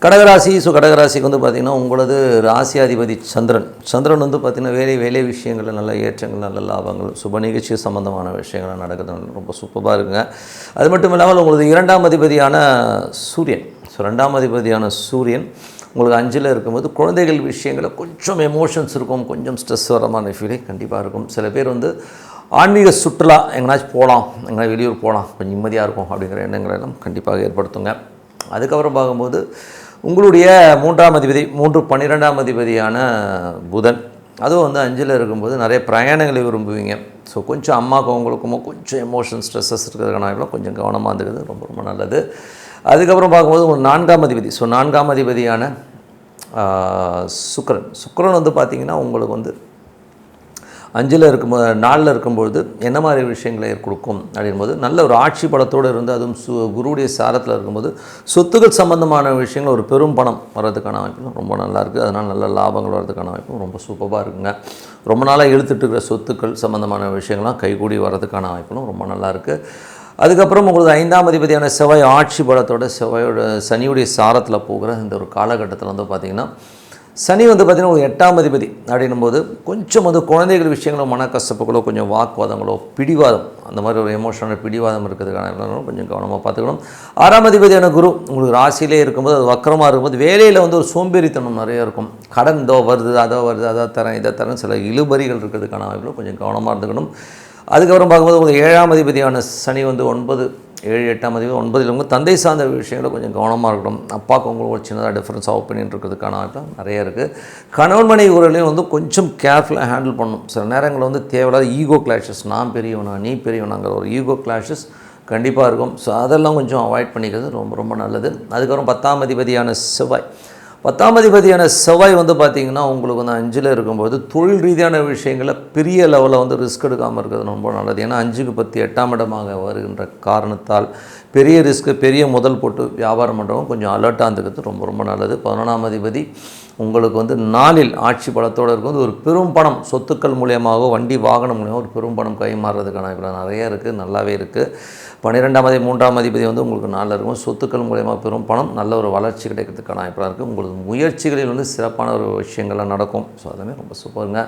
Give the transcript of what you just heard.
கடகராசி. கடகராசிக்கு வந்து பார்த்திங்கன்னா உங்களது ராசியாதிபதி சந்திரன் வந்து பார்த்திங்கன்னா வேலை விஷயங்களில் நல்ல ஏற்றங்கள், நல்ல லாபங்கள், சுப நிகழ்ச்சி சம்மந்தமான விஷயங்கள் நடக்குது, ரொம்ப சூப்பராக இருக்குங்க. அது மட்டும் இல்லாமல் உங்களது 2ஆம் அதிபதியான சூரியன், ரெண்டாம் அதிபதியான சூரியன் உங்களுக்கு 5ல் இருக்கும்போது குழந்தைகள் விஷயங்களில் கொஞ்சம் எமோஷன்ஸ் இருக்கும், கொஞ்சம் ஸ்ட்ரெஸ் வர மாதிரி ஃபீலிங் கண்டிப்பாக இருக்கும். சில பேர் வந்து ஆன்மீக சுற்றுலா எங்கேனாச்சும் போகலாம், எங்கன்னா வெளியூர் போகலாம், கொஞ்சம் நிம்மதியாக இருக்கும் அப்படிங்கிற எண்ணங்களை எல்லாம் கண்டிப்பாக ஏற்படுத்துங்க. அதுக்கப்புறம் பார்க்கும்போது உங்களுடைய 3ஆம் அதிபதி 12ஆம் அதிபதியான புதன், அதுவும் வந்து 5ல் இருக்கும்போது நிறைய பிரயாணங்களை விரும்புவீங்க. ஸோ கொஞ்சம் அம்மாவுக்கு உங்களுக்குமோ கொஞ்சம் எமோஷன் ஸ்ட்ரெஸ்ஸஸ் இருக்கிறதுனால கொஞ்சம் கவனமாக இருந்துக்கிறது ரொம்ப ரொம்ப நல்லது. அதுக்கப்புறம் பார்க்கும்போது ஒரு 4ஆம் அதிபதி, 4ஆம் அதிபதியான சுக்கிரன் வந்து பார்த்திங்கன்னா உங்களுக்கு வந்து 5ல் இருக்கும்போது 4ல் இருக்கும்பொழுது என்ன மாதிரி விஷயங்களை கொடுக்கும் அப்படின்போது நல்ல ஒரு ஆட்சி பலத்தோடு இருந்து, அதுவும் குருவுடைய சாரத்தில் இருக்கும்போது சொத்துக்கள் சம்பந்தமான விஷயங்கள் ஒரு பெரும் பணம் வர்றதுக்கான வாய்ப்பும் ரொம்ப நல்லாயிருக்கு. அதனால் நல்ல லாபங்கள் வர்றதுக்கான வாய்ப்பும் ரொம்ப சூப்பராக இருக்குங்க. ரொம்ப நாளாக இழுத்துட்டு இருக்கிற சொத்துக்கள் சம்மந்தமான விஷயங்கள்லாம் கைகூடி வர்றதுக்கான வாய்ப்பும் ரொம்ப நல்லாயிருக்கு. அதுக்கப்புறம் உங்களுக்கு 5ஆம் அதிபதியான செவ்வாய் ஆட்சி பலத்தோட சனியுடைய சாரத்தில் போகிற இந்த ஒரு காலகட்டத்தில் வந்து பார்த்திங்கன்னா சனி வந்து பார்த்திங்கன்னா ஒரு 8ஆம் அதிபதி அப்படின்னும்போது கொஞ்சம் வந்து குழந்தைகள் விஷயங்களோ, மனக்கசப்புகளோ, கொஞ்சம் வாக்குவாதங்களோ, பிடிவாதம், அந்த மாதிரி ஒரு எமோஷனல் பிடிவாதம் இருக்கிறதுக்கான கொஞ்சம் கவனமாக பார்த்துக்கணும். 6ஆம் அதிபதியான குரு உங்களுக்கு ராசியிலே இருக்கும்போது, அது வக்கரமாக இருக்கும்போது வேலையில் வந்து ஒரு சோம்பேறித்தனம் நிறைய இருக்கும். கடன் வருது, அதை தரேன், இதை தரேன், சில இழுபறிகள் இருக்கிறதுக்கான வாய்ப்புகளும் கொஞ்சம் கவனமாக இருந்துக்கணும். அதுக்கப்புறம் பார்க்கும்போது உங்களுக்கு 7ஆம் அதிபதியான சனி வந்து 9, 7, 8ஆம் அதிபதி 9ல் உங்கள் தந்தை சார்ந்த விஷயங்களை கொஞ்சம் கவனமாக இருக்கணும். அப்பாவுக்கு உங்களுக்கு ஒரு சின்னதாக டிஃப்ரென்ஸ் ஒப்பீனியன் இருக்கிறதுக்கான வாய்ப்பு நிறைய இருக்குது. கணவன் மனைவி உறவுலையும் வந்து கொஞ்சம் கேர்ஃபுல்லாக ஹேண்டில் பண்ணணும். சில நேரங்களில் வந்து தேவையில்லாத ஈகோ கிளாஷஸ், நான் பெரியவனா நீ பெரியவனாங்கிற ஒரு ஈகோ கிளாஷஸ் கண்டிப்பாக இருக்கும். ஸோ அதெல்லாம் கொஞ்சம் அவாய்ட் பண்ணிக்கிறது ரொம்ப ரொம்ப நல்லது. அதுக்கப்புறம் 10ஆம் அதிபதியான செவ்வாய், 10ஆம் அதிபதியான செவ்வாய் வந்து பார்த்திங்கன்னா உங்களுக்கு வந்து 5ல் இருக்கும்போது தொழில் ரீதியான விஷயங்களில் பெரிய லெவலில் வந்து ரிஸ்க் எடுக்காமல் இருக்கிறது ரொம்ப நல்லது. ஏன்னா 5க்கு 10 8ஆம் இடமாக வருகின்ற காரணத்தால் பெரிய ரிஸ்க்கு, பெரிய முதல் போட்டு வியாபாரம் பண்ணுறவங்க கொஞ்சம் அலர்ட்டாக இருந்துக்கிறது ரொம்ப ரொம்ப நல்லது. 11ஆம் அதிபதி உங்களுக்கு வந்து 4ல் ஆட்சி பலத்தோடு இருக்கும்போது ஒரு பெரும் பணம் சொத்துக்கள் மூலியமாக, வண்டி வாகனம் மூலியமாக ஒரு பெரும் பணம் கை மாறுறதுக்கான இப்போ நிறைய இருக்குது, நல்லாவே இருக்குது. 12ஆம் அதிபதி 3ஆம் அதிபதி வந்து உங்களுக்கு 4ல் இருக்கும். சொத்துக்கள் மூலயமா பெரும் பணம், நல்ல ஒரு வளர்ச்சி கிடைக்கிறதுக்கான வாய்ப்பாக இருக்குது. உங்களுக்கு முயற்சிகளில் வந்து சிறப்பான ஒரு விஷயங்கள்லாம் நடக்கும். ஸோ அதெல்லாமே ரொம்ப சூப்பருங்க.